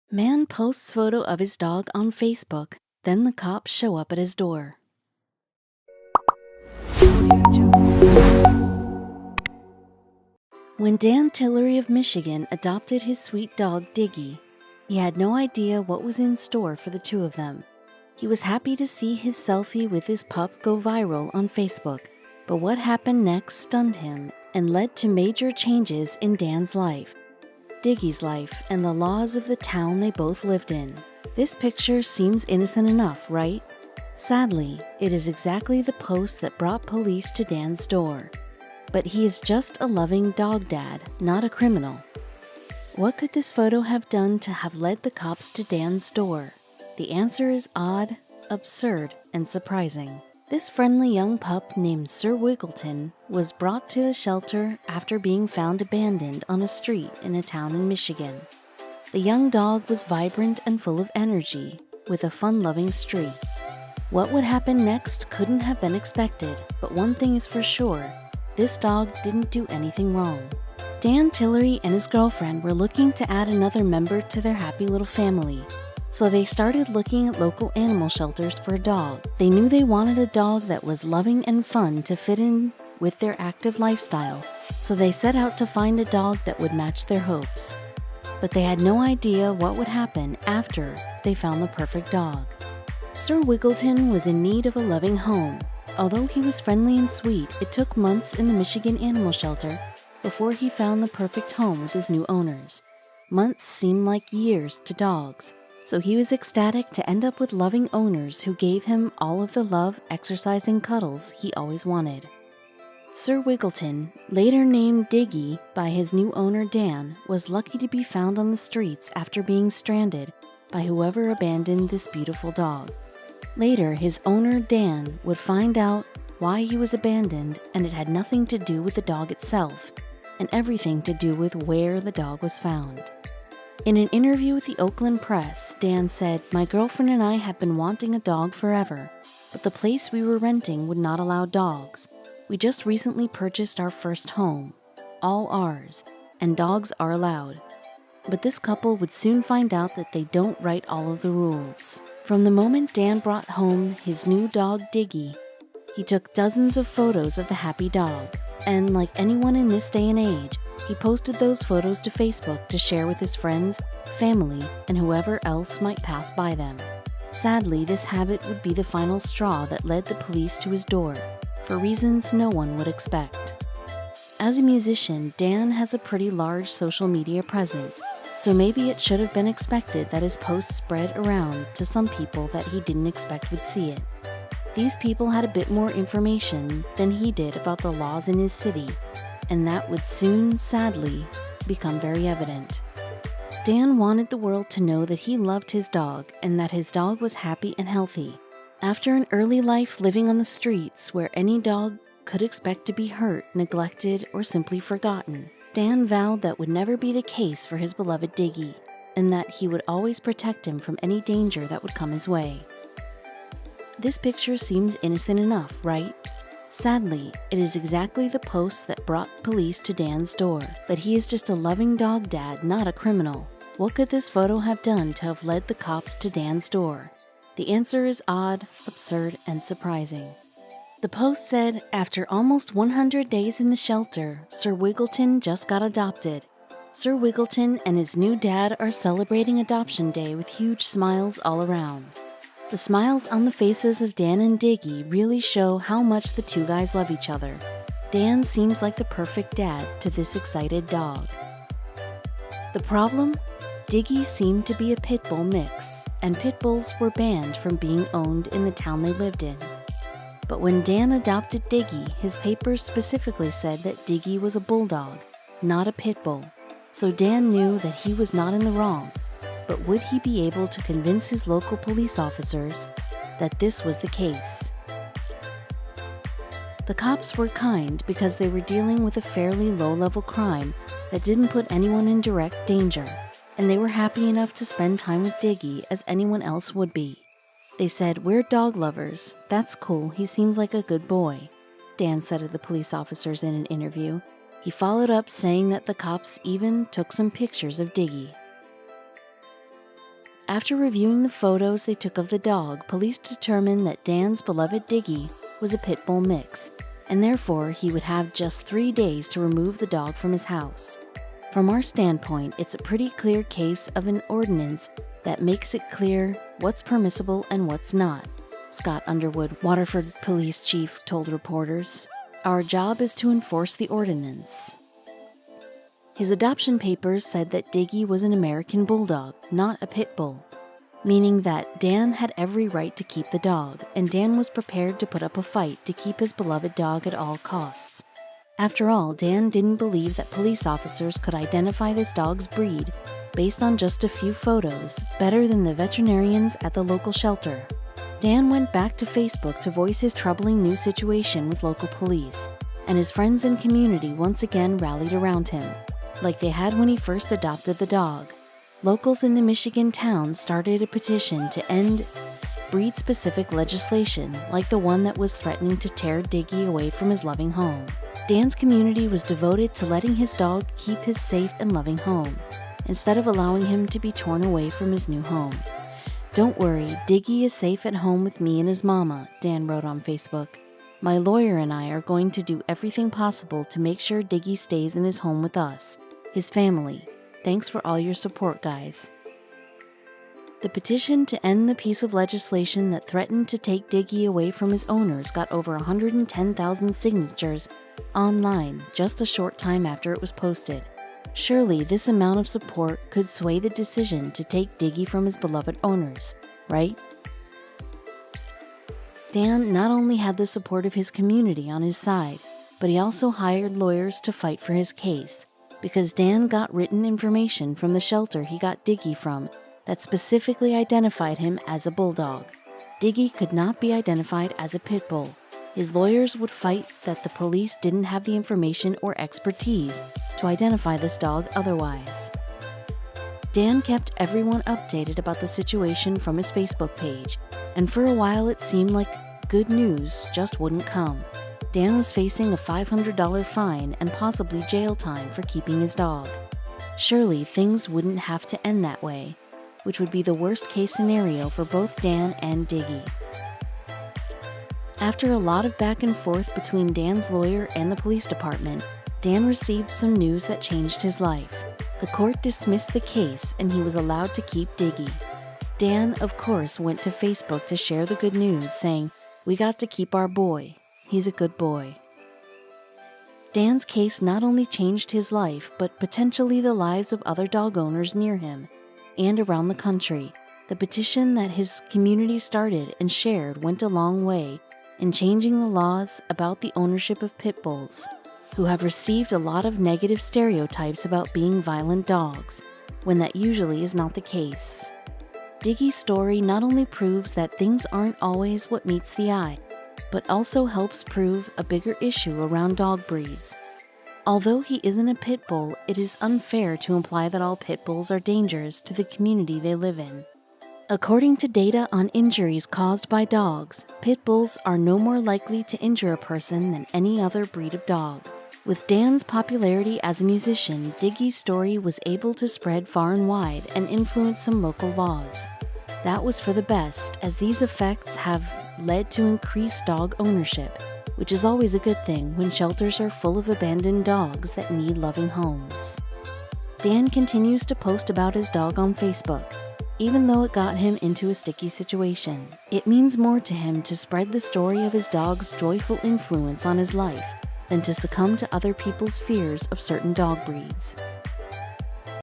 Man posts photo of his dog on Facebook, then the cops show up at his door. When Dan Tillery of Michigan adopted his sweet dog Diggy, he had no idea what was in store for the two of them. He was happy to see his selfie with his pup go viral on Facebook, but what happened next stunned him and led to major changes in Dan's life, Diggy's life, and the laws of the town they both lived in. This picture seems innocent enough, right? Sadly, it is exactly the post that brought police to Dan's door. But he is just a loving dog dad, not a criminal. What could this photo have done to have led the cops to Dan's door? The answer is odd, absurd, and surprising. This friendly young pup named Sir Wiggleton was brought to the shelter after being found abandoned on a street in a town in Michigan. The young dog was vibrant and full of energy, with a fun-loving streak. What would happen next couldn't have been expected, but one thing is for sure, this dog didn't do anything wrong. Dan Tillery and his girlfriend were looking to add another member to their happy little family, so they started looking at local animal shelters for a dog. They knew they wanted a dog that was loving and fun to fit in with their active lifestyle, so they set out to find a dog that would match their hopes. But they had no idea what would happen after they found the perfect dog. Sir Wiggleton was in need of a loving home. Although he was friendly and sweet, it took months in the Michigan Animal Shelter before he found the perfect home with his new owners. Months seemed like years to dogs, so he was ecstatic to end up with loving owners who gave him all of the love, exercise, and cuddles he always wanted. Sir Wiggleton, later named Diggy by his new owner Dan, was lucky to be found on the streets after being stranded by whoever abandoned this beautiful dog. Later, his owner Dan would find out why he was abandoned, and it had nothing to do with the dog itself, and everything to do with where the dog was found. In an interview with the Oakland Press, Dan said, "My girlfriend and I have been wanting a dog forever, but the place we were renting would not allow dogs. We just recently purchased our first home, all ours, and dogs are allowed. But this couple would soon find out that they don't write all of the rules." From the moment Dan brought home his new dog Diggy, he took dozens of photos of the happy dog, and like anyone in this day and age, he posted those photos to Facebook to share with his friends, family, and whoever else might pass by them. Sadly, this habit would be the final straw that led the police to his door, for reasons no one would expect. As a musician, Dan has a pretty large social media presence, so maybe it should have been expected that his posts spread around to some people that he didn't expect would see it. These people had a bit more information than he did about the laws in his city, and that would soon, sadly, become very evident. Dan wanted the world to know that he loved his dog and that his dog was happy and healthy. After an early life living on the streets where any dog could expect to be hurt, neglected, or simply forgotten, Dan vowed that would never be the case for his beloved Diggy, and that he would always protect him from any danger that would come his way. This picture seems innocent enough, right? Sadly, it is exactly the post that brought police to Dan's door, but he is just a loving dog dad, not a criminal. What could this photo have done to have led the cops to Dan's door? The answer is odd, absurd, and surprising. The post said, after almost 100 days in the shelter, Sir Wiggleton just got adopted. Sir Wiggleton and his new dad are celebrating Adoption Day with huge smiles all around. The smiles on the faces of Dan and Diggy really show how much the two guys love each other. Dan seems like the perfect dad to this excited dog. The problem? Diggy seemed to be a pit bull mix, and pit bulls were banned from being owned in the town they lived in. But when Dan adopted Diggy, his papers specifically said that Diggy was a bulldog, not a pit bull, so Dan knew that he was not in the wrong. But would he be able to convince his local police officers that this was the case? The cops were kind because they were dealing with a fairly low-level crime that didn't put anyone in direct danger, and they were happy enough to spend time with Diggy as anyone else would be. They said, "We're dog lovers. That's cool. He seems like a good boy," Dan said to the police officers in an interview. He followed up saying that the cops even took some pictures of Diggy. After reviewing the photos they took of the dog, police determined that Dan's beloved Diggy was a pit bull mix, and therefore he would have just 3 days to remove the dog from his house. From our standpoint, it's a pretty clear case of an ordinance that makes it clear what's permissible and what's not, Scott Underwood, Waterford Police Chief, told reporters. Our job is to enforce the ordinance. His adoption papers said that Diggy was an American bulldog, not a pit bull, meaning that Dan had every right to keep the dog, and Dan was prepared to put up a fight to keep his beloved dog at all costs. After all, Dan didn't believe that police officers could identify this dog's breed based on just a few photos, better than the veterinarians at the local shelter. Dan went back to Facebook to voice his troubling new situation with local police, and his friends and community once again rallied around him, like they had when he first adopted the dog. Locals in the Michigan town started a petition to end breed-specific legislation like the one that was threatening to tear Diggy away from his loving home. Dan's community was devoted to letting his dog keep his safe and loving home, instead of allowing him to be torn away from his new home. "Don't worry, Diggy is safe at home with me and his mama," Dan wrote on Facebook. "My lawyer and I are going to do everything possible to make sure Diggy stays in his home with us, his family. Thanks for all your support, guys." The petition to end the piece of legislation that threatened to take Diggy away from his owners got over 110,000 signatures online just a short time after it was posted. Surely this amount of support could sway the decision to take Diggy from his beloved owners, right? Dan not only had the support of his community on his side, but he also hired lawyers to fight for his case, because Dan got written information from the shelter he got Diggy from that specifically identified him as a bulldog. Diggy could not be identified as a pit bull. His lawyers would fight that the police didn't have the information or expertise to identify this dog otherwise. Dan kept everyone updated about the situation from his Facebook page, and for a while it seemed like good news just wouldn't come. Dan was facing a $500 fine and possibly jail time for keeping his dog. Surely things wouldn't have to end that way, which would be the worst-case scenario for both Dan and Diggy. After a lot of back and forth between Dan's lawyer and the police department, Dan received some news that changed his life. The court dismissed the case and he was allowed to keep Diggy. Dan, of course, went to Facebook to share the good news, saying, "We got to keep our boy. He's a good boy." Dan's case not only changed his life, but potentially the lives of other dog owners near him and around the country. The petition that his community started and shared went a long way in changing the laws about the ownership of pit bulls, who have received a lot of negative stereotypes about being violent dogs, when that usually is not the case. Diggy's story not only proves that things aren't always what meets the eye, but also helps prove a bigger issue around dog breeds. Although he isn't a pit bull, it is unfair to imply that all pit bulls are dangerous to the community they live in. According to data on injuries caused by dogs, pit bulls are no more likely to injure a person than any other breed of dog. With Dan's popularity as a musician, Diggy's story was able to spread far and wide and influence some local laws. That was for the best, as these effects have led to increased dog ownership, which is always a good thing when shelters are full of abandoned dogs that need loving homes. Dan continues to post about his dog on Facebook, even though it got him into a sticky situation. It means more to him to spread the story of his dog's joyful influence on his life than to succumb to other people's fears of certain dog breeds.